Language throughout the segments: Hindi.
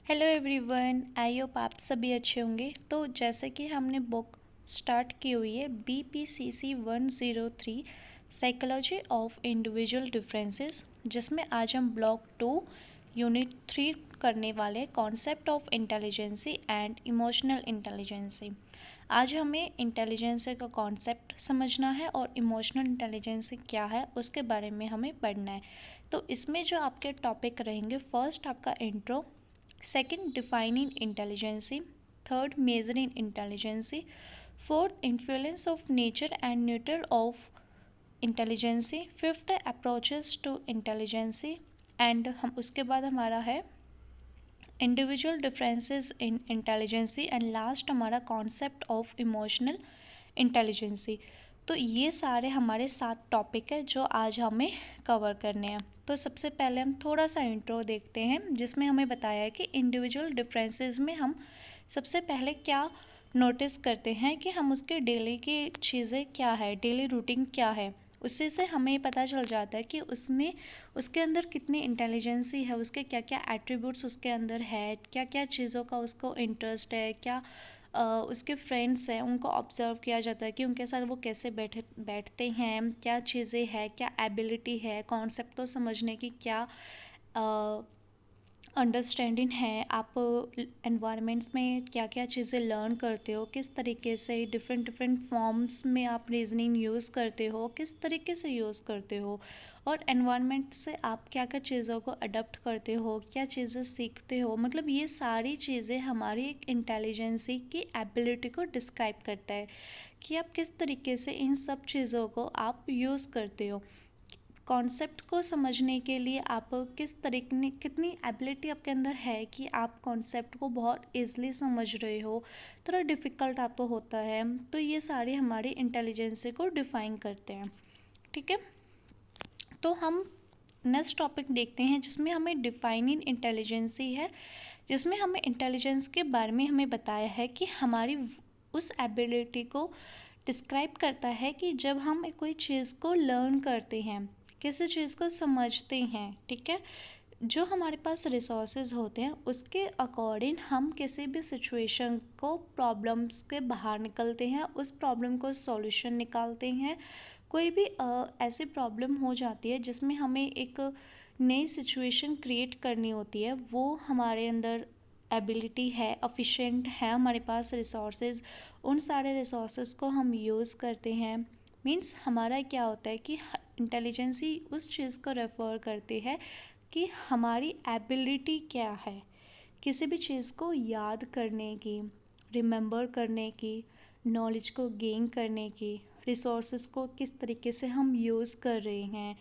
हेलो एवरीवन, आई होप आप सभी अच्छे होंगे। तो जैसे कि हमने बुक स्टार्ट की हुई है BPCC 103 psychology of individual differences, जिसमें आज हम ब्लॉक 2 यूनिट 3 करने वाले concept of intelligence and emotional intelligence. आज हमें इंटेलिजेंसी का कॉन्सेप्ट समझना है और इमोशनल इंटेलिजेंसी क्या है उसके बारे में हमें पढ़ना है। तो इसमें जो आपके टॉपिक रहेंगे, फर्स्ट आपका intro, second defining intelligence, third measuring intelligence, fourth influence of nature and neutral of intelligence, fifth approaches to intelligence, and हम उसके बाद हमारा है individual differences in intelligence, and last हमारा कॉन्सेप्ट ऑफ इमोशनल इंटेलिजेंसी। तो ये सारे हमारे 7 टॉपिक है जो आज हमें कवर करने हैं। तो सबसे पहले हम थोड़ा सा इंट्रो देखते हैं, जिसमें हमें बताया है कि इंडिविजुअल डिफरेंसेस में हम सबसे पहले क्या नोटिस करते हैं कि हम उसके डेली की चीज़ें क्या है, डेली रूटीन क्या है। उससे से हमें पता चल जाता है कि उसके अंदर कितनी इंटेलिजेंसी है, उसके क्या क्या एट्रीब्यूट्स उसके अंदर है, क्या क्या चीज़ों का उसको इंटरेस्ट है, क्या उसके फ्रेंड्स हैं उनको ऑब्जर्व किया जाता है कि उनके साथ वो कैसे बैठते हैं, क्या चीज़ें हैं, क्या एबिलिटी है, कॉन्सेप्ट को समझने की क्या अंडरस्टैंडिंग है, आप एनवायरनमेंट्स में क्या क्या चीज़ें लर्न करते हो, किस तरीके से डिफरेंट डिफरेंट फॉर्म्स में आप रीजनिंग यूज़ करते हो, किस तरीके से यूज़ करते हो, और एनवायरनमेंट से आप क्या क्या चीज़ों को अडॉप्ट करते हो, क्या चीज़ें सीखते हो। मतलब ये सारी चीज़ें हमारी एक इंटेलिजेंसी की एबिलिटी को डिस्क्राइब करता है कि आप किस तरीके से इन सब चीज़ों को आप यूज़ करते हो। कॉन्सेप्ट को समझने के लिए आप किस तरीके कितनी एबिलिटी आपके अंदर है कि आप कॉन्सेप्ट को बहुत ईज़िली समझ रहे हो, थोड़ा डिफ़िकल्ट आपको होता है। तो ये सारे हमारी इंटेलिजेंसी को डिफ़ाइन करते हैं। ठीक है, तो हम नेक्स्ट टॉपिक देखते हैं, जिसमें हमें डिफाइनिंग इंटेलिजेंसी है, जिसमें हमें इंटेलिजेंस के बारे में हमें बताया है कि हमारी उस एबिलिटी को डिस्क्राइब करता है कि जब हम कोई चीज़ को लर्न करते हैं, किसी चीज़ को समझते हैं, ठीक है, जो हमारे पास रिसोर्सेज होते हैं उसके अकॉर्डिंग हम किसी भी सिचुएशन को, प्रॉब्लम्स के बाहर निकलते हैं, उस प्रॉब्लम को सॉल्यूशन निकालते हैं। कोई भी ऐसी प्रॉब्लम हो जाती है जिसमें हमें एक नई सिचुएशन क्रिएट करनी होती है, वो हमारे अंदर एबिलिटी है, एफिशिएंट है, हमारे पास रिसोर्सेज, उन सारे रिसोर्सेज को हम यूज़ करते हैं। मीन्स हमारा क्या होता है कि इंटेलिजेंसी उस चीज़ को रेफ़र करती है कि हमारी एबिलिटी क्या है किसी भी चीज़ को याद करने की, रिमेंबर करने की, नॉलेज को गेन करने की, रिसोर्सेज को किस तरीके से हम यूज़ कर रहे हैं।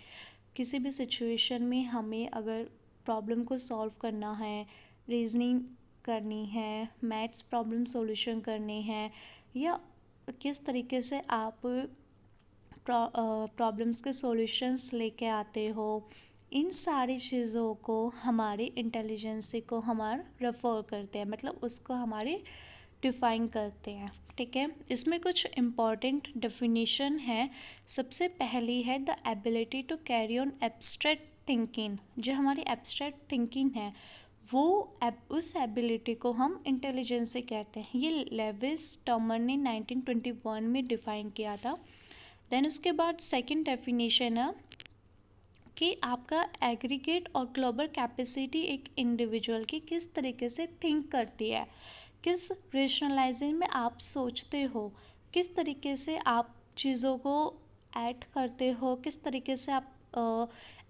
किसी भी सिचुएशन में हमें अगर प्रॉब्लम को सॉल्व करना है, रीजनिंग करनी है, मैथ्स प्रॉब्लम सॉल्यूशन करनी है, या किस तरीके से आप प्रॉब्लम्स के सॉल्यूशंस लेके आते हो, इन सारी चीज़ों को हमारी इंटेलिजेंसी को हमारा रेफ़र करते हैं, मतलब उसको हमारी डिफ़ाइन करते हैं। ठीक है, इसमें कुछ इम्पॉर्टेंट डेफिनेशन है। सबसे पहली है the ability to carry on abstract thinking. जो हमारी एब्स्ट्रैक्ट थिंकिंग है वो उस एबिलिटी को हम इंटेलिजेंसी कहते हैं। ये लेविस टॉमर ने 1921 में डिफ़ाइन किया था। देन उसके बाद सेकंड डेफिनेशन है कि आपका एग्रीगेट और ग्लोबल कैपेसिटी एक इंडिविजुअल की किस तरीके से थिंक करती है, किस रेशनलाइजिंग में आप सोचते हो, किस तरीके से आप चीज़ों को ऐड करते हो, किस तरीके से आप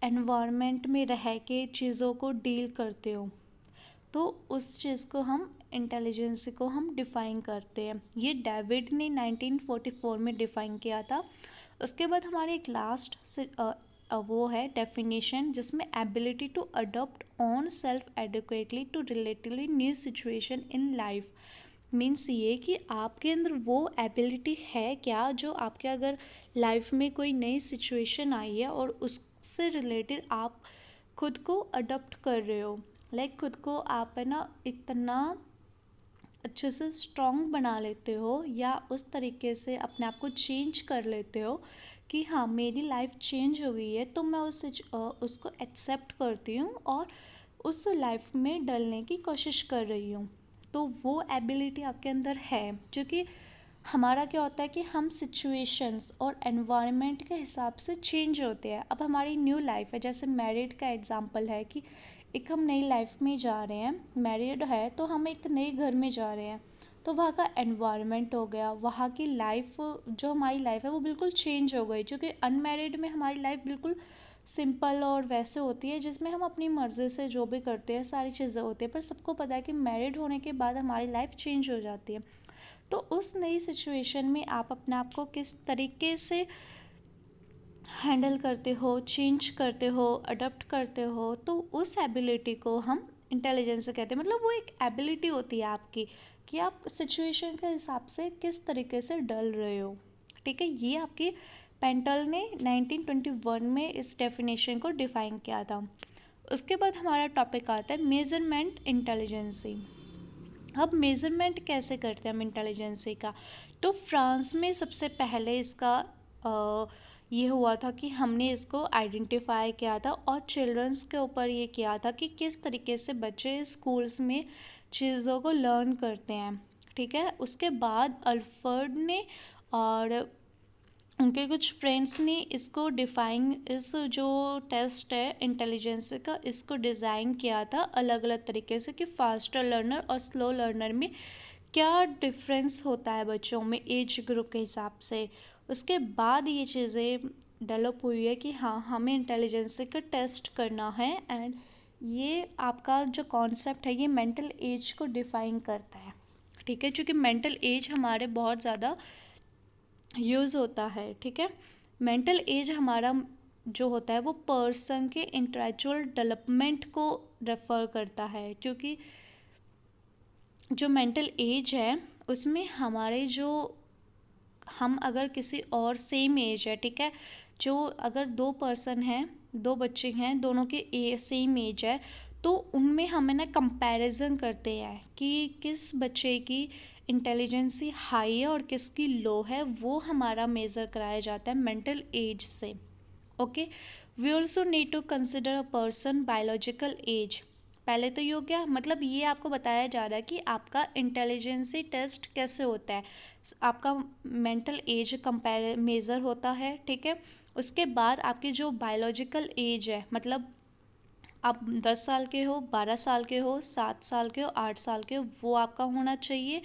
एनवायरनमेंट में रह के चीज़ों को डील करते हो। तो उस चीज़ को हम इंटेलिजेंस को हम डिफ़ाइन करते हैं। ये डेविड ने 1944 में डिफ़ाइन किया था। उसके बाद हमारे एक लास्ट वो है डेफिनेशन, जिसमें ability to adopt on self adequately to relatively new situation in life. Means ये कि आपके अंदर वो एबिलिटी है क्या, जो आपके अगर लाइफ में कोई नई सिचुएशन आई है और उससे रिलेटेड आप खुद को अडॉप्ट कर रहे हो, लाइक खुद को आप है ना इतना अच्छे से स्ट्रॉन्ग बना लेते हो, या उस तरीके से अपने आप को चेंज कर लेते हो कि हाँ मेरी लाइफ चेंज हो गई है, तो मैं उसको एक्सेप्ट करती हूँ और उस लाइफ में डलने की कोशिश कर रही हूँ। तो वो एबिलिटी आपके अंदर है, क्योंकि हमारा क्या होता है कि हम सिचुएशंस और एनवायरनमेंट के हिसाब से चेंज होते हैं। अब हमारी न्यू लाइफ है, जैसे मैरिड का एग्जांपल है कि एक हम नई लाइफ में जा रहे हैं, मैरिड है तो हम एक नए घर में जा रहे हैं, तो वहाँ का एनवायरनमेंट हो गया, वहाँ की लाइफ, जो हमारी लाइफ है वो बिल्कुल चेंज हो गई। क्योंकि अनमैरिड में हमारी लाइफ बिल्कुल सिंपल और वैसे होती है, जिसमें हम अपनी मर्ज़ी से जो भी करते हैं सारी चीज़ें होती है। पर सबको पता है कि मैरिड होने के बाद हमारी लाइफ चेंज हो जाती है। तो उस नई सिचुएशन में आप अपने आप को किस तरीके से हैंडल करते हो, चेंज करते हो, अडॉप्ट करते हो, तो उस एबिलिटी को हम इंटेलिजेंस से कहते हैं। मतलब वो एक एबिलिटी होती है आपकी कि आप सिचुएशन के हिसाब से किस तरीके से डल रहे हो। ठीक है, ये आपकी पेंटल ने 1921 में इस डेफिनेशन को डिफाइन किया था। उसके बाद हमारा टॉपिक आता है मेजरमेंट इंटेलिजेंसी। अब मेज़रमेंट कैसे करते हैं हम इंटेलिजेंसी का, तो फ्रांस में सबसे पहले इसका ये हुआ था कि हमने इसको आइडेंटिफाई किया था और चिल्ड्रंस के ऊपर ये किया था कि किस तरीके से बच्चे स्कूल्स में चीज़ों को लर्न करते हैं। ठीक है, उसके बाद अल्फर्ड ने और उनके कुछ फ्रेंड्स ने इसको डिफाइन, इस जो टेस्ट है इंटेलिजेंस का, इसको डिज़ाइन किया था अलग अलग तरीके से कि फास्टर लर्नर और स्लो लर्नर में क्या डिफरेंस होता है बच्चों में एज ग्रुप के हिसाब से। उसके बाद ये चीज़ें डेवलप हुई है कि हाँ, हमें इंटेलिजेंस का टेस्ट करना है। एंड ये आपका जो कॉन्सेप्ट है ये मेंटल एज को डिफाइन करता है। ठीक है, क्योंकि मेंटल एज हमारे बहुत ज़्यादा यूज़ होता है। ठीक है, मेंटल एज हमारा जो होता है वो पर्सन के इंटेलेक्चुअल डेवलपमेंट को रेफ़र करता है। क्योंकि जो मेंटल एज है उसमें हमारे जो, हम अगर किसी और सेम एज है, ठीक है, जो अगर दो पर्सन हैं, दो बच्चे हैं, दोनों के सेम एज है, तो उनमें हमें ना कंपैरिजन करते हैं कि किस बच्चे की इंटेलिजेंसी हाई है और किसकी लो है, वो हमारा मेज़र कराया जाता है मेंटल एज से। Okay, we also need to consider a person biological age. पहले तो ये हो गया, मतलब ये आपको बताया जा रहा है कि आपका इंटेलिजेंसी टेस्ट कैसे होता है, आपका मेंटल एज कंपेयर मेज़र होता है। ठीक है, उसके बाद आपकी जो बायोलॉजिकल एज है, मतलब आप 10 साल के हो, 12 साल के हो, 7 साल के हो, 8 साल के हो, वो आपका होना चाहिए।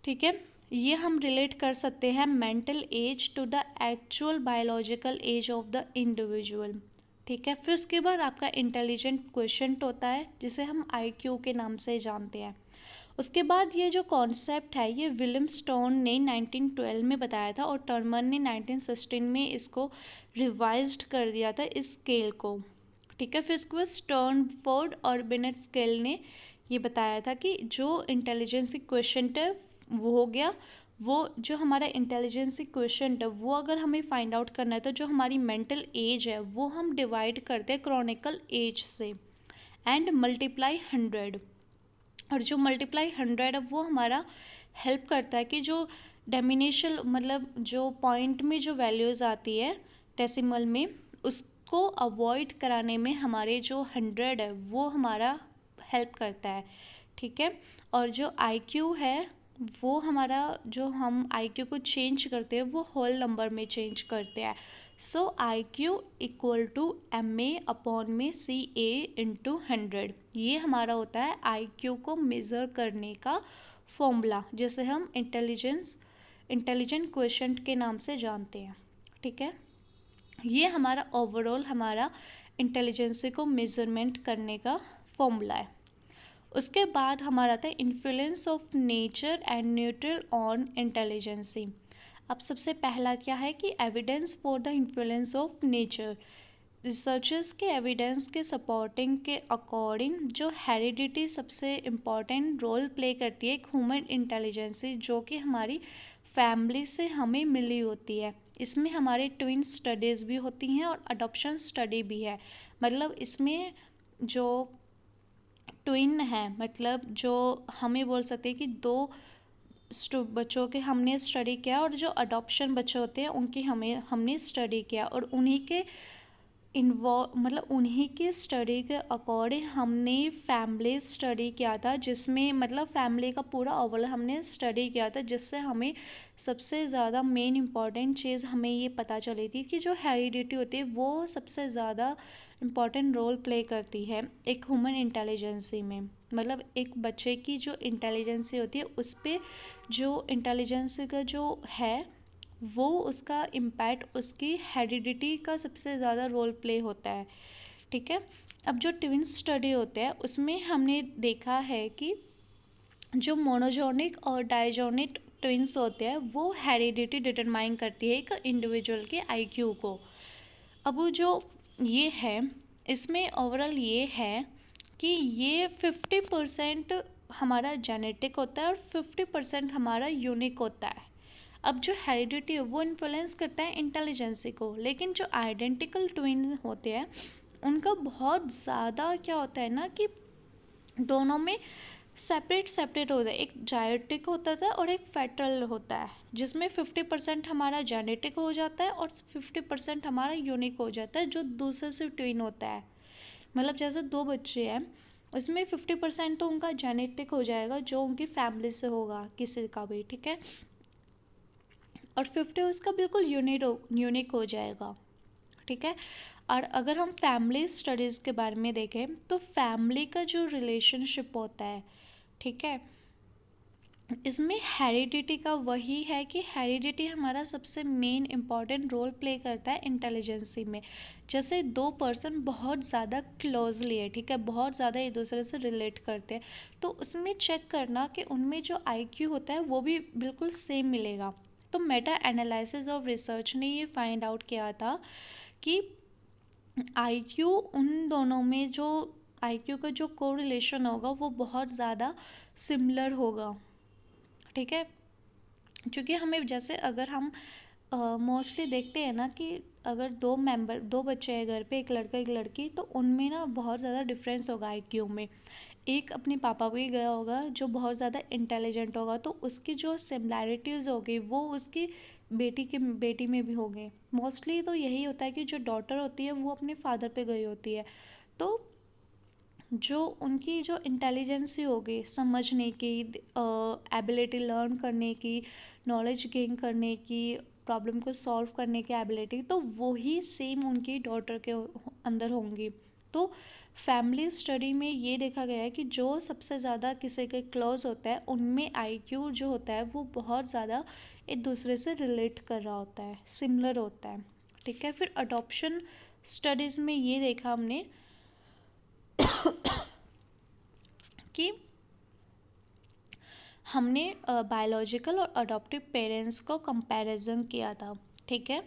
ठीक है, ये हम रिलेट कर सकते हैं mental age to the actual biological age of the individual. ठीक है, फिर उसके बाद आपका इंटेलिजेंट क्वेश्चंट होता है जिसे हम आईक्यू के नाम से जानते हैं। उसके बाद ये जो कॉन्सेप्ट है ये विलियम स्टोन ने 1912 में बताया था और टर्मन ने 1916 में इसको रिवाइज्ड कर दिया था इस स्केल को। ठीक है, फिर उसके बाद स्टर्नफोर्ड और बिनेट स्केल ने ये बताया था कि जो इंटेलिजेंसी क्वेश्चंट है वो हो गया, वो जो हमारा इंटेलिजेंसी क्वेश्चंट है वो अगर हमें फाइंड आउट करना है तो जो हमारी मेंटल एज है वो हम डिवाइड करते हैं क्रॉनिकल एज से एंड मल्टीप्लाई 100। और जो मल्टीप्लाई 100 है वो हमारा हेल्प करता है कि जो डेमिनेशन, मतलब जो पॉइंट में जो वैल्यूज़ आती है डेसिमल में, उसको अवॉइड कराने में हमारे जो 100 है वो हमारा हेल्प करता है। ठीक है, और जो आईक्यू है वो हमारा, जो हम आईक्यू को चेंज करते हैं वो होल नंबर में चेंज करते हैं। So I Q equal to M A upon में सी ए इंटू 100, ये हमारा होता है आई क्यू को मेज़र करने का फॉर्मूला, जिसे हम इंटेलिजेंट क्वेश्चंट के नाम से जानते हैं। ठीक है, ये हमारा ओवरऑल हमारा इंटेलिजेंसी को मेज़रमेंट करने का फॉर्मूला है। उसके बाद हमारा आता है influence of nature and neutral on intelligence. अब सबसे पहला क्या है कि evidence for the influence of nature. Researchers के एविडेंस के सपोर्टिंग के अकॉर्डिंग जो हेरिडिटी सबसे इम्पॉर्टेंट रोल प्ले करती है एक ह्यूमन इंटेलिजेंसी, जो कि हमारी फैमिली से हमें मिली होती है। इसमें हमारे ट्विन स्टडीज़ भी होती हैं और अडॉप्शन स्टडी भी है। मतलब इसमें जो ट्विन है, मतलब जो हमें बोल सकते हैं कि दो बच्चों के हमने स्टडी किया और जो अडॉप्शन बच्चे होते हैं उनकी हमने स्टडी किया, और उन्हीं के इन्वॉल्व मतलब उन्हीं की स्टडी के अकॉर्डिंग हमने फैमिली स्टडी किया था, जिसमें मतलब फैमिली का पूरा ओवरऑल हमने स्टडी किया था, जिससे हमें सबसे ज़्यादा मेन इम्पॉर्टेंट चीज़ हमें ये पता चली थी कि जो हेरिडिटी होती है वो सबसे ज़्यादा इम्पॉर्टेंट रोल प्ले करती है एक ह्यूमन इंटेलिजेंसी में। मतलब एक बच्चे की जो इंटेलिजेंसी होती है उस पर जो इंटेलिजेंसी का जो है वो उसका इम्पैक्ट उसकी हेरिडिटी का सबसे ज़्यादा रोल प्ले होता है। ठीक है। अब जो ट्विंस स्टडी होते हैं उसमें हमने देखा है कि जो मोनोजोनिक और डायजोनिक ट्विंस होते हैं वो हेरिडिटी डिटरमाइन करती है एक इंडिविजुअल के आईक्यू को। अब वो जो ये है इसमें ओवरऑल ये है कि ये 50% हमारा जेनेटिक होता है और 50% हमारा यूनिक होता है। अब जो हेरिडिटी है वो इन्फ्लुएंस करता है इंटेलिजेंसी को, लेकिन जो आइडेंटिकल ट्विन होते हैं उनका बहुत ज़्यादा क्या होता है ना कि दोनों में सेपरेट सेपरेट होता है। एक जायटिक होता था और एक फेटरल होता है, जिसमें 50% हमारा जेनेटिक हो जाता है और 50% हमारा यूनिक हो जाता है जो दूसरे से ट्विन होता है। मतलब जैसे दो बच्चे हैं उसमें 50% तो उनका जेनेटिक हो जाएगा जो उनकी फैमिली से होगा किसी का भी, ठीक है, और 50 उसका बिल्कुल यूनिक हो जाएगा। ठीक है। और अगर हम फैमिली स्टडीज़ के बारे में देखें तो फैमिली का जो रिलेशनशिप होता है, ठीक है, इसमें हेरिडिटी का वही है कि हेरिडिटी हमारा सबसे मेन इम्पॉर्टेंट रोल प्ले करता है इंटेलिजेंसी में। जैसे दो पर्सन बहुत ज़्यादा क्लोजली है, ठीक है, बहुत ज़्यादा एक दूसरे से रिलेट करते हैं, तो उसमें चेक करना कि उनमें जो आईक्यू होता है वो भी बिल्कुल सेम मिलेगा। तो मेटा एनालिसिस ऑफ रिसर्च ने ये फाइंड आउट किया था कि आईक्यू उन दोनों में जो आईक्यू का जो कोरिलेशन होगा वो बहुत ज़्यादा सिमिलर होगा। ठीक है। क्योंकि हमें जैसे अगर हम मोस्टली देखते हैं ना कि अगर दो बच्चे हैं घर पे, एक लड़का एक लड़की, तो उनमें ना बहुत ज़्यादा डिफरेंस होगा आईक्यू में। एक अपने पापा भी गया होगा जो बहुत ज़्यादा इंटेलिजेंट होगा, तो उसकी जो सिमिलैरिटीज़ होगी वो उसकी बेटी में भी होंगे। मोस्टली तो यही होता है कि जो डॉटर होती है वो अपने फादर पे गई होती है, तो जो उनकी जो इंटेलिजेंसी होगी समझने की, एबिलिटी लर्न करने की, नॉलेज गेन करने की, प्रॉब्लम को सॉल्व करने की एबिलिटी, तो वही सेम उनकी डॉटर के अंदर होंगी। तो फैमिली स्टडी में ये देखा गया है कि जो सबसे ज़्यादा किसी के क्लोज होता है उनमें आईक्यू जो होता है वो बहुत ज़्यादा एक दूसरे से रिलेट कर रहा होता है, सिमिलर होता है। ठीक है। फिर अडॉप्शन स्टडीज़ में ये देखा हमने कि हमने बायोलॉजिकल और अडॉप्टिव पेरेंट्स को कंपैरिजन किया था। ठीक है।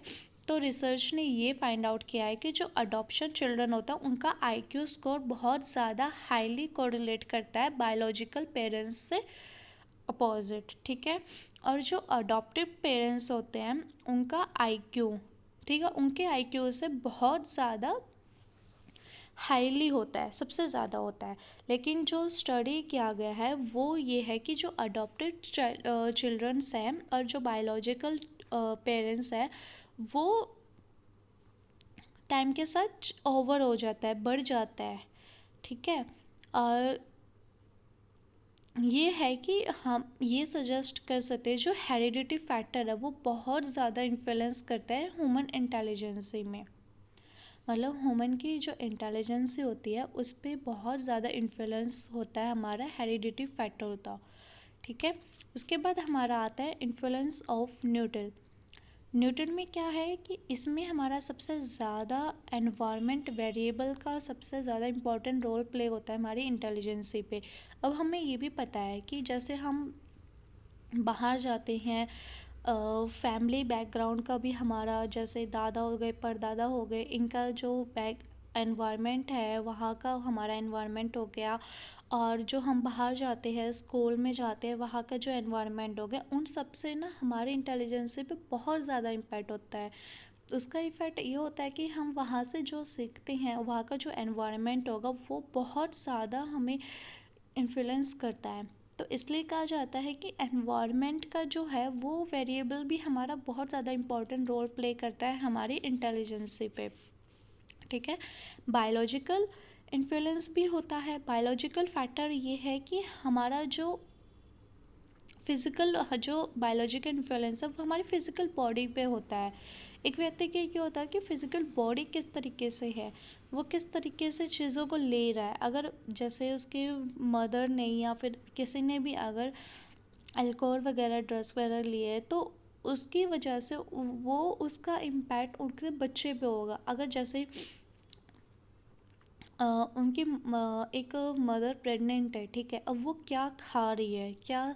तो रिसर्च ने ये फाइंड आउट किया है कि जो अडॉप्शन चिल्ड्रन होता है उनका आईक्यू स्कोर बहुत ज़्यादा हाईली कोरिलेट करता है बायोलॉजिकल पेरेंट्स से अपोजिट। ठीक है। और जो अडॉप्टिव पेरेंट्स होते हैं उनका आईक्यू, ठीक है, उनके आईक्यू से बहुत ज़्यादा हाईली होता है, सबसे ज़्यादा होता है। लेकिन जो स्टडी किया गया है वो ये है कि जो अडॉप्टेड चिल्ड्रंस हैं और जो बायोलॉजिकल पेरेंट्स हैं वो टाइम के साथ ओवर हो जाता है, बढ़ जाता है। ठीक है। और ये है कि हम ये सजेस्ट कर सकते हैं जो हेरिडिटी फैक्टर है वो बहुत ज़्यादा इन्फ्लुएंस करता है ह्यूमन इंटेलिजेंसी में। मतलब ह्यूमन की जो इंटेलिजेंसी होती है उस पर बहुत ज़्यादा इन्फ्लुएंस होता है हमारा हेरिडिटी फैक्टर होता। ठीक है। उसके बाद हमारा आता है इन्फ्लुएंस ऑफ न्यूटन। न्यूटन में क्या है कि इसमें हमारा सबसे ज़्यादा एनवायरनमेंट वेरिएबल का सबसे ज़्यादा इम्पोर्टेंट रोल प्ले होता है हमारी इंटेलिजेंसी पे। अब हमें ये भी पता है कि जैसे हम बाहर जाते हैं, फैमिली बैकग्राउंड का भी हमारा, जैसे दादा हो गए परदादा हो गए, इनका जो बैक एनवायरनमेंट है वहाँ का हमारा एनवायरनमेंट हो गया, और जो हम बाहर जाते हैं स्कूल में जाते हैं वहाँ का जो एनवायरनमेंट हो गया, उन सब से ना हमारी इंटेलिजेंसी पे बहुत ज़्यादा इम्पैक्ट होता है। उसका इफ़ेक्ट ये होता है कि हम वहाँ से जो सीखते हैं वहाँ का जो एनवायरनमेंट होगा वो बहुत ज़्यादा हमें इन्फ्लुएंस करता है। तो इसलिए कहा जाता है कि एनवायरनमेंट का जो है वो वेरिएबल भी हमारा बहुत ज़्यादा इम्पोर्टेंट रोल प्ले करता है हमारी इंटेलिजेंसी पे। ठीक है। बायोलॉजिकल इन्फ्लुएंस भी होता है। बायोलॉजिकल फैक्टर ये है कि हमारा जो फिज़िकल जो बायोलॉजिकल इन्फ्लुएंस है वो हमारी फिज़िकल बॉडी पे होता है। एक व्यक्ति के क्या होता है कि फिज़िकल बॉडी किस तरीके से है, वो किस तरीके से चीज़ों को ले रहा है। अगर जैसे उसके मदर ने या फिर किसी ने भी अगर अल्कोहल वगैरह ड्रग्स वगैरह लिए तो उसकी वजह से वो उसका इम्पैक्ट उनके बच्चे पे होगा। अगर जैसे उनकी एक मदर प्रेग्नेंट है, ठीक है, अब वो क्या खा रही है, क्या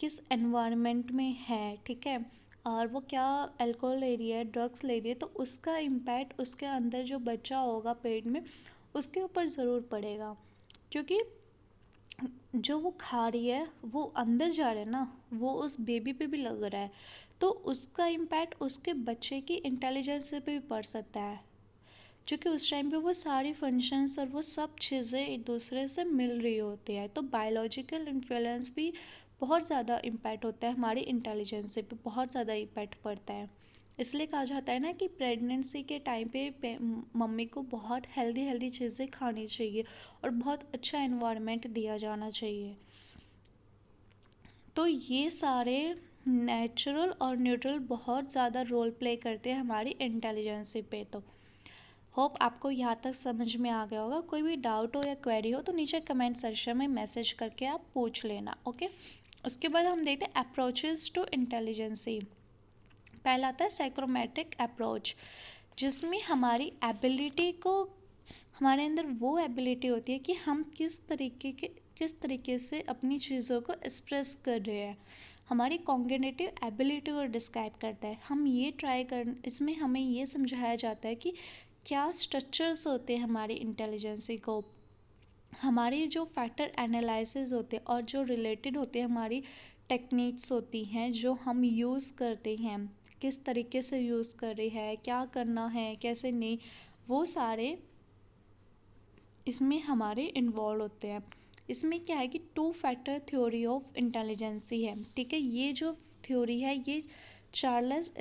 किस एनवायरनमेंट में है, ठीक है, और वो क्या अल्कोहल ले रही है, ड्रग्स ले रही है, तो उसका इम्पैक्ट उसके अंदर जो बच्चा होगा पेट में उसके ऊपर ज़रूर पड़ेगा। क्योंकि जो वो खा रही है वो अंदर जा रहा है ना, वो उस बेबी पे भी लग रहा है, तो उसका इम्पैक्ट उसके बच्चे की इंटेलिजेंस पे भी पड़ सकता है। क्योंकि उस टाइम पे वो सारी फंक्शंस और वो सब चीज़ें एक दूसरे से मिल रही होती है। तो बायोलॉजिकल इन्फ्लुएंस भी बहुत ज़्यादा इम्पैक्ट होता है, हमारी इंटेलिजेंस पे बहुत ज़्यादा इम्पैक्ट पड़ता है। इसलिए कहा जाता है ना कि प्रेगनेंसी के टाइम पे मम्मी को बहुत हेल्दी हेल्दी चीज़ें खानी चाहिए और बहुत अच्छा एनवायरनमेंट दिया जाना चाहिए। तो ये सारे नेचुरल और न्यूट्रल बहुत ज़्यादा रोल प्ले करते हैं हमारी इंटेलिजेंसी पे। तो होप आपको यहाँ तक समझ में आ गया होगा। कोई भी डाउट हो या क्वेरी हो तो नीचे कमेंट सेक्शन में मैसेज करके आप पूछ लेना, ओके। उसके बाद हम देखते हैं अप्रोचेस टू इंटेलिजेंसी। पहला आता है साइकोमेट्रिक अप्रोच, जिसमें हमारी एबिलिटी को, हमारे अंदर वो एबिलिटी होती है कि हम किस तरीके से अपनी चीज़ों को एक्सप्रेस कर रहे हैं। हमारी कॉग्निटिव एबिलिटी को डिस्क्राइब करता है। हम ये ट्राई कर इसमें हमें ये समझाया जाता है कि क्या स्ट्रक्चर्स होते हैं हमारी इंटेलिजेंसी को, हमारी जो फैक्टर एनालिसिस होते हैं और जो रिलेटेड होते हैं हमारी टेक्निक्स होती हैं जो हम यूज़ करते हैं, किस तरीके से यूज़ कर रहे हैं, क्या करना है कैसे नहीं, वो सारे इसमें हमारे इन्वॉल्व होते हैं। इसमें क्या है कि two factor theory of intelligence है, ठीक है। ये जो थ्योरी है ये चार्ल्स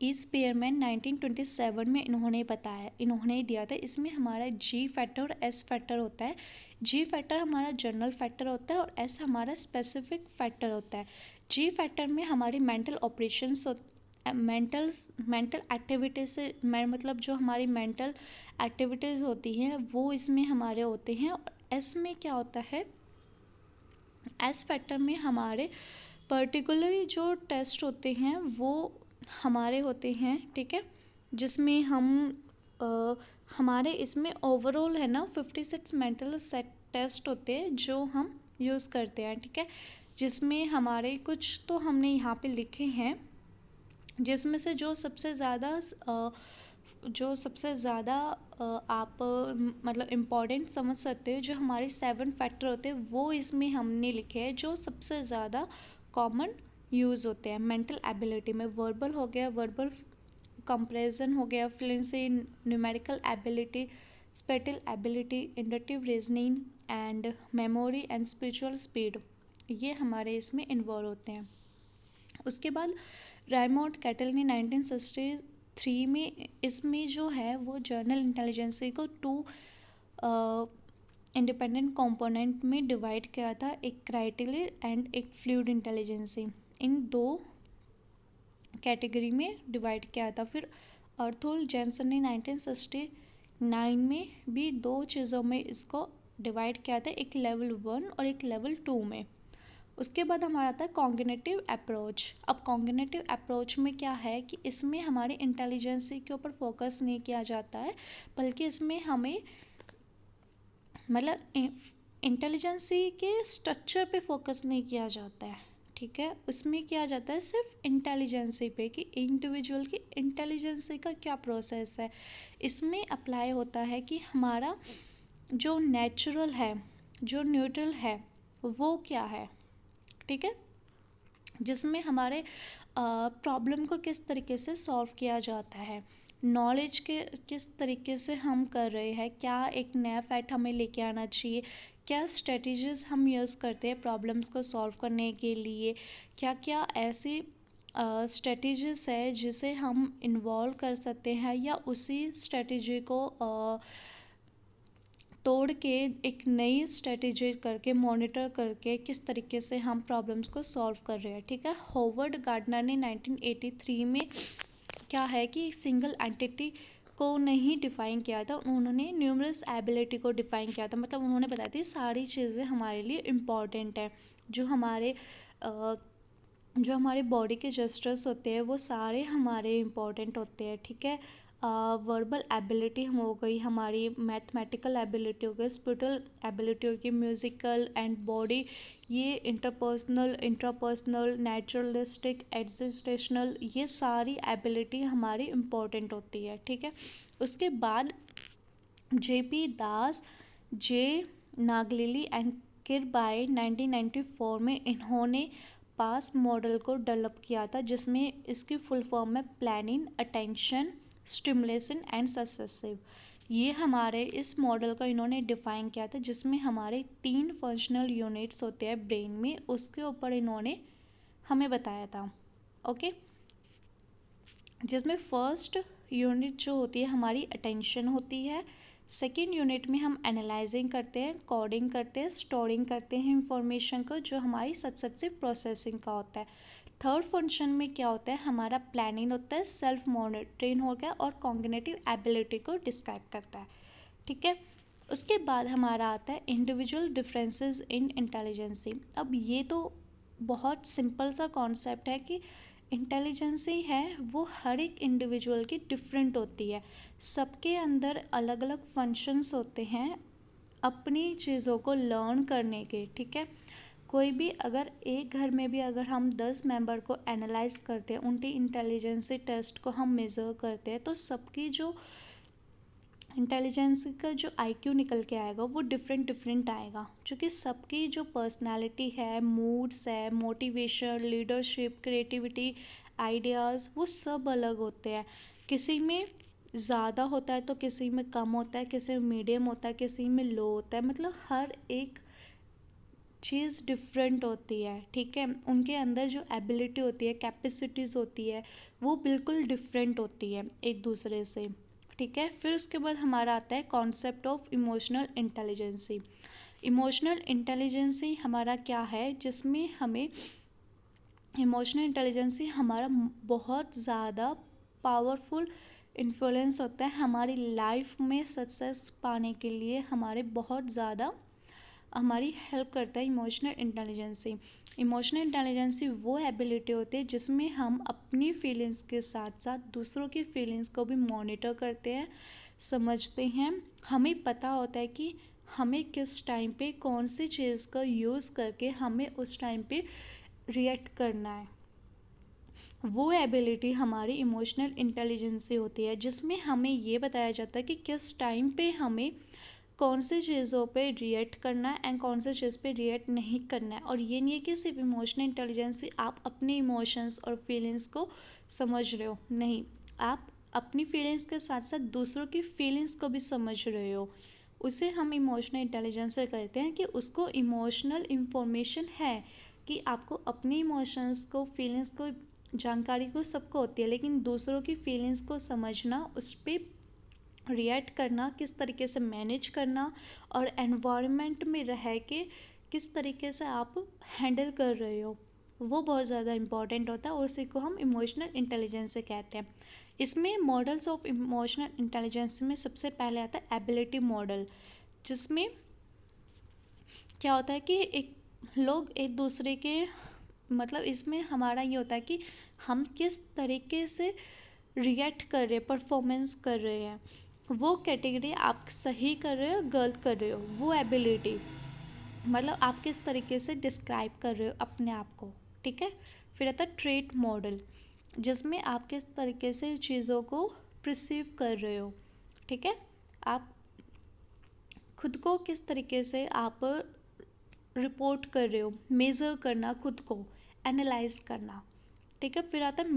ई स्पीयरमैन 1927 में इन्होंने दिया था। इसमें हमारा जी फैक्टर और एस फैक्टर होता है। जी फैक्टर हमारा जनरल फैक्टर होता है और एस हमारा स्पेसिफिक फैक्टर होता है। जी फैक्टर में हमारी मेंटल ऑपरेशंस मेंटल एक्टिविटीज से मैं मतलब जो हमारी मेंटल एक्टिविटीज़ होती हैं वो इसमें हमारे होते हैं। और एस में क्या होता है, एस फैक्टर में हमारे पर्टिकुलरली जो टेस्ट होते हैं वो हमारे होते हैं, ठीक है, जिसमें हम हमारे इसमें ओवरऑल है ना 56 मेंटल सेट टेस्ट होते हैं जो हम यूज़ करते हैं, ठीक है। जिसमें हमारे कुछ तो हमने यहाँ पे लिखे हैं, जिसमें से जो सबसे ज़्यादा आप मतलब इम्पॉर्टेंट समझ सकते हो, जो हमारे 7 फैक्टर होते हैं वो इसमें हमने लिखे हैं जो सबसे ज़्यादा कॉमन यूज़ होते हैं मेंटल एबिलिटी में। वर्बल हो गया, वर्बल कंप्रेजन हो गया, fluency, numerical ability, spatial ability, inductive reasoning and memory and spiritual speed, ये हमारे इसमें इन्वॉल्व होते हैं। उसके बाद रायमोंड कैटल ने 1963 में इसमें जो है वो जर्नल इंटेलिजेंसी को 2 इंडिपेंडेंट कंपोनेंट में डिवाइड किया था, एक क्राइटेरियल एंड एक फ्लूइड इंटेलिजेंसी। इन 2 कैटेगरी में डिवाइड किया था। फिर अर्थुल जेनसन ने 1969 में भी 2 चीज़ों में इसको डिवाइड किया था, एक लेवल 1 और एक लेवल 2 में। उसके बाद हमारा आता है कॉग्निटिव अप्रोच। अब कॉग्निटिव अप्रोच में क्या है कि इसमें हमारी इंटेलिजेंसी के ऊपर फोकस नहीं किया जाता है, बल्कि इसमें हमें मतलब इंटेलिजेंसी के स्ट्रक्चर पे फोकस नहीं किया जाता है, ठीक है। उसमें किया जाता है सिर्फ इंटेलिजेंसी पे कि इंडिविजुअल की इंटेलिजेंसी का क्या प्रोसेस है। इसमें अप्लाई होता है कि हमारा जो नेचुरल है, जो न्यूट्रल है, वो क्या है, ठीक है, जिसमें हमारे प्रॉब्लम को किस तरीके से सॉल्व किया जाता है, नॉलेज के किस तरीके से हम कर रहे हैं, क्या एक नया फैक्ट हमें लेके आना चाहिए, क्या स्ट्रेटजीज हम यूज़ करते हैं प्रॉब्लम्स को सॉल्व करने के लिए, क्या क्या ऐसी स्ट्रेटजीज है जिसे हम इन्वॉल्व कर सकते हैं, या उसी स्ट्रेटजी को तोड़ के एक नई स्ट्रेटजी करके मॉनिटर करके किस तरीके से हम प्रॉब्लम्स को सॉल्व कर रहे हैं। ठीक है, होवर्ड गार्डनर ने 1983 में क्या है कि सिंगल एंटिटी को नहीं डिफ़ाइन किया था, उन्होंने न्यूमरस एबिलिटी को डिफ़ाइन किया था। मतलब उन्होंने बताया थी सारी चीज़ें हमारे लिए इम्पॉर्टेंट है, जो हमारे अ, जो हमारे बॉडी के जेस्चर्स होते हैं वो सारे हमारे इम्पोर्टेंट होते हैं। ठीक है, वर्बल एबिलिटी हो गई हमारी, मैथमेटिकल एबिलिटी हो गई, स्पिरिचुअल एबिलिटी हो गई, म्यूज़िकल एंड बॉडी, ये इंटरपर्सनल, इंट्रापर्सनल, नेचुरलिस्टिक, एग्जिस्टेशनल, ये सारी एबिलिटी हमारी इम्पोर्टेंट होती है। ठीक है, उसके बाद जेपी दास, जे नागलिली एंड किरबाई 1994 में इन्होंने पास मॉडल को डेवलप किया था, जिसमें इसकी फुल फॉर्म है planning, attention, stimulation and successive. ये हमारे इस मॉडल को इन्होंने डिफ़ाइन किया था, जिसमें हमारे 3 फंक्शनल यूनिट्स होते हैं ब्रेन में, उसके ऊपर इन्होंने हमें बताया था। ओके, जिसमें फर्स्ट यूनिट जो होती है हमारी अटेंशन होती है, सेकेंड यूनिट में हम एनालाइजिंग करते हैं, कोडिंग करते हैं, स्टोरिंग करते हैं इंफॉर्मेशन को, जो हमारी सक्सेसिव प्रोसेसिंग का होता है। थर्ड फंक्शन में क्या होता है, हमारा प्लानिंग होता है, सेल्फ मॉनिटरिंग हो गया, और कॉग्निटिव एबिलिटी को डिस्क्राइब करता है। ठीक है, उसके बाद हमारा आता है इंडिविजुअल डिफरेंसेस इन इंटेलिजेंसी। अब ये तो बहुत सिंपल सा कॉन्सेप्ट है कि इंटेलिजेंसी है वो हर एक इंडिविजुअल की डिफरेंट होती है, सबके अंदर अलग अलग फंक्शंस होते हैं अपनी चीज़ों को लर्न करने के। ठीक है, कोई भी अगर एक घर में भी अगर हम 10 मेंबर को एनालाइज करते हैं, उनकी इंटेलिजेंसी टेस्ट को हम मेज़र करते हैं, तो सबकी जो इंटेलिजेंस का जो आईक्यू निकल के आएगा वो डिफरेंट डिफरेंट आएगा, क्योंकि सबकी जो पर्सनालिटी है, मूड्स है, मोटिवेशन, लीडरशिप, क्रिएटिविटी, आइडियाज़, वो सब अलग होते हैं। किसी में ज़्यादा होता है तो किसी में कम होता है, किसी में मीडियम होता है, किसी में लो होता है। मतलब हर एक चीज़ डिफरेंट होती है। ठीक है, उनके अंदर जो एबिलिटी होती है, कैपेसिटीज़ होती है, वो बिल्कुल डिफरेंट होती है एक दूसरे से। ठीक है, फिर उसके बाद हमारा आता है concept of emotional intelligence. Emotional intelligence हमारा क्या है, जिसमें हमें इमोशनल इंटेलिजेंसी हमारा बहुत ज़्यादा पावरफुल इन्फ्लुएंस होता है हमारी लाइफ में सक्सेस पाने के लिए, हमारे बहुत ज़्यादा हमारी हेल्प करता है इमोशनल इंटेलिजेंसी। इमोशनल इंटेलिजेंसी वो एबिलिटी होती है जिसमें हम अपनी फीलिंग्स के साथ साथ दूसरों की फीलिंग्स को भी मॉनिटर करते हैं, समझते हैं। हमें पता होता है कि हमें किस टाइम पे कौन सी चीज़ का यूज़ करके हमें उस टाइम पे रिएक्ट करना है। वो एबिलिटी हमारी इमोशनल इंटेलिजेंसी होती है, जिसमें हमें ये बताया जाता है कि किस टाइम पे हमें कौन सी चीज़ों पे रिएक्ट करना है एंड कौन सी चीज़ पे रिएक्ट नहीं करना है। और ये नहीं है कि सिर्फ इमोशनल इंटेलिजेंसी आप अपने इमोशंस और फीलिंग्स को समझ रहे हो, नहीं, आप अपनी फीलिंग्स के साथ साथ दूसरों की फीलिंग्स को भी समझ रहे हो। उसे हम इमोशनल इंटेलिजेंस से कहते हैं कि उसको इमोशनल इंफॉर्मेशन है, कि आपको अपनी इमोशंस को, फीलिंग्स को, जानकारी को सबको होती है, लेकिन दूसरों की फीलिंग्स को समझना, उस पर रिएक्ट करना, किस तरीके से मैनेज करना, और एनवायरनमेंट में रह के किस तरीके से आप हैंडल कर रहे हो, वो बहुत ज़्यादा इम्पॉर्टेंट होता है, और उसी को हम इमोशनल इंटेलिजेंस से कहते हैं। इसमें मॉडल्स ऑफ इमोशनल इंटेलिजेंस में सबसे पहले आता है एबिलिटी मॉडल, जिसमें क्या होता है कि एक लोग एक दूसरे के, मतलब इसमें हमारा ये होता है कि हम किस तरीके से रिएक्ट कर रहे हैं, परफॉर्मेंस कर रहे हैं, वो कैटेगरी आप सही कर रहे हो, गलत कर रहे हो, वो एबिलिटी, मतलब आप किस तरीके से डिस्क्राइब कर रहे हो अपने आप को। ठीक है, फिर आता है ट्रेट मॉडल, जिसमें आप किस तरीके से चीज़ों को परसीव कर रहे हो। ठीक है, आप खुद को किस तरीके से आप रिपोर्ट कर रहे हो, मेज़र करना, खुद को एनालाइज करना। ठीक है, फिर आता है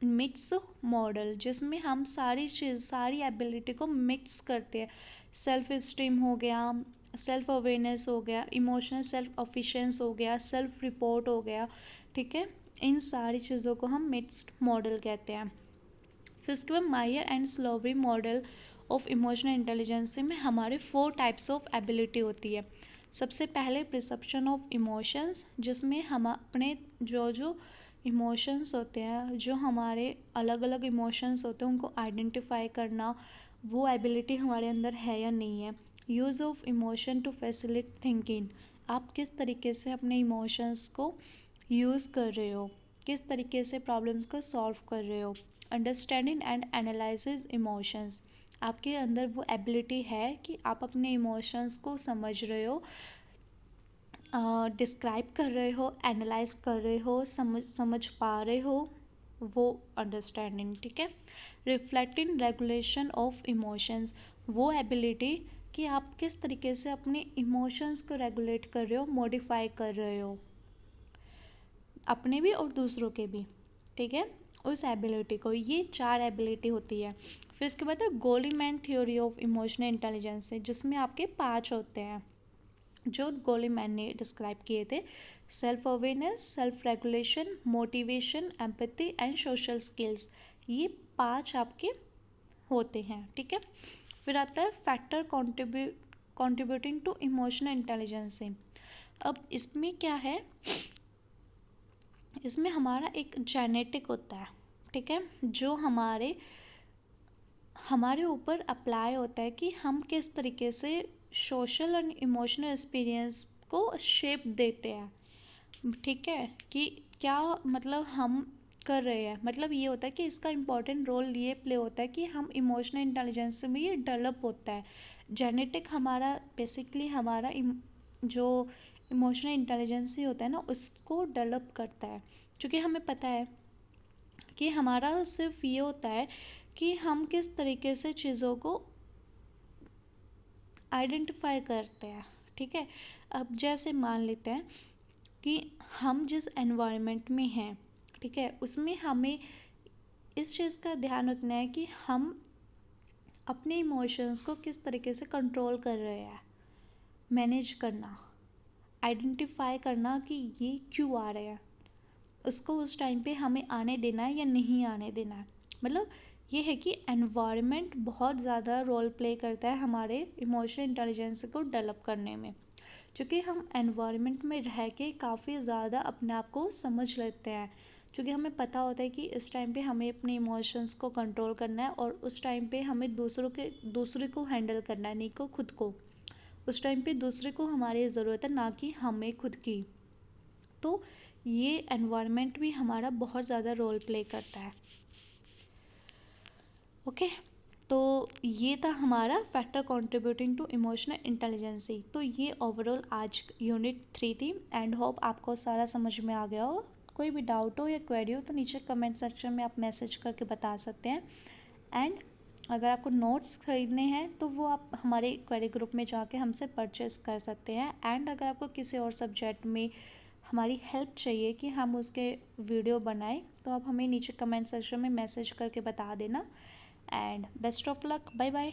मिक्स मॉडल, जिसमें हम सारी चीज़, सारी एबिलिटी को मिक्स करते हैं। सेल्फ इस्टीम हो गया, सेल्फ अवेयरनेस हो गया, इमोशनल सेल्फ अफिशिएंस हो गया, सेल्फ रिपोर्ट हो गया। ठीक है, इन सारी चीज़ों को हम मिक्स्ड मॉडल कहते हैं। फिर उसके बाद Mayer and Salovey model of emotional intelligence में हमारे 4 टाइप्स ऑफ एबिलिटी होती है। सबसे पहले परसेप्शन ऑफ इमोशंस, जिसमें हम अपने जो जो इमोशंस होते हैं, जो हमारे अलग अलग इमोशंस होते हैं, उनको आइडेंटिफाई करना, वो एबिलिटी हमारे अंदर है या नहीं है। Use of emotion to facilitate thinking, आप किस तरीके से अपने इमोशंस को यूज़ कर रहे हो, किस तरीके से प्रॉब्लम्स को सॉल्व कर रहे हो। अंडरस्टैंडिंग एंड एनालाइसिस इमोशंस, आपके अंदर वो एबिलिटी है कि आप अपने इमोशंस को समझ रहे हो, डिस्क्राइब कर रहे हो, एनालाइज कर रहे हो, समझ पा रहे हो, वो अंडरस्टैंडिंग, ठीक है। रिफ्लेक्टिंग रेगुलेशन ऑफ इमोशंस, वो एबिलिटी कि आप किस तरीके से अपने इमोशंस को रेगुलेट कर रहे हो, मॉडिफाई कर रहे हो, अपने भी और दूसरों के भी, ठीक है, उस एबिलिटी को। ये 4 एबिलिटी होती है। फिर उसके बाद है गोलीमैन थ्योरी ऑफ इमोशनल इंटेलिजेंस, जिसमें आपके 5 होते हैं जो गोलीमैन ने डिस्क्राइब किए थे। Self awareness, self regulation, motivation, empathy and social skills, ये 5 आपके होते हैं, ठीक है। फिर आता है factor contributing to emotional intelligence. अब इसमें क्या है, इसमें हमारा एक जेनेटिक होता है, ठीक है, जो हमारे ऊपर अप्लाई होता है कि हम किस तरीके से सोशल एंड इमोशनल एक्सपीरियंस को शेप देते हैं, ठीक है, कि क्या मतलब हम कर रहे हैं। मतलब ये होता है कि इसका इम्पोर्टेंट रोल ये प्ले होता है कि हम इमोशनल इंटेलिजेंस में ये डेवलप होता है। जेनेटिक हमारा बेसिकली हमारा जो इमोशनल इंटेलिजेंस ही होता है ना, उसको डेवलप करता है। क्योंकि हमें पता है कि हमारा सिर्फ ये होता है कि हम किस तरीके से चीज़ों को आइडेंटिफाई करते हैं, ठीक है। अब जैसे मान लेते हैं कि हम जिस एनवायरनमेंट में हैं, ठीक है, उसमें हमें इस चीज़ का ध्यान रखना है कि हम अपने इमोशंस को किस तरीके से कंट्रोल कर रहे हैं, मैनेज करना, आइडेंटिफाई करना कि ये क्यों आ रहे हैं, उसको उस टाइम पे हमें आने देना है या नहीं आने देना है। मतलब ये है कि एनवायरनमेंट बहुत ज़्यादा रोल प्ले करता है हमारे इमोशनल इंटेलिजेंस को डेवलप करने में। क्योंकि हम एनवायरनमेंट में रह के काफ़ी ज़्यादा अपने आप को समझ लेते हैं, क्योंकि हमें पता होता है कि इस टाइम पे हमें अपने इमोशंस को कंट्रोल करना है और उस टाइम पे हमें दूसरे को हैंडल करना है, नहीं को खुद को। उस टाइम पे दूसरे को हमारी ज़रूरत है, ना कि हमें खुद की। तो ये एनवायरनमेंट भी हमारा बहुत ज़्यादा रोल प्ले करता है। ओके, तो ये था हमारा factor contributing to emotional intelligence. तो ये ओवरऑल आज यूनिट 3 थी एंड होप आपको सारा समझ में आ गया हो। कोई भी डाउट हो या क्वेरी हो तो नीचे कमेंट सेक्शन में आप मैसेज करके बता सकते हैं। एंड अगर आपको नोट्स ख़रीदने हैं तो वो आप हमारे क्वेरी ग्रुप में जाके हमसे परचेस कर सकते हैं। एंड अगर आपको किसी और सब्जेक्ट में हमारी हेल्प चाहिए कि हम उसके वीडियो बनाएं तो आप हमें नीचे कमेंट सेक्शन में मैसेज करके बता देना। And best of luck, bye bye.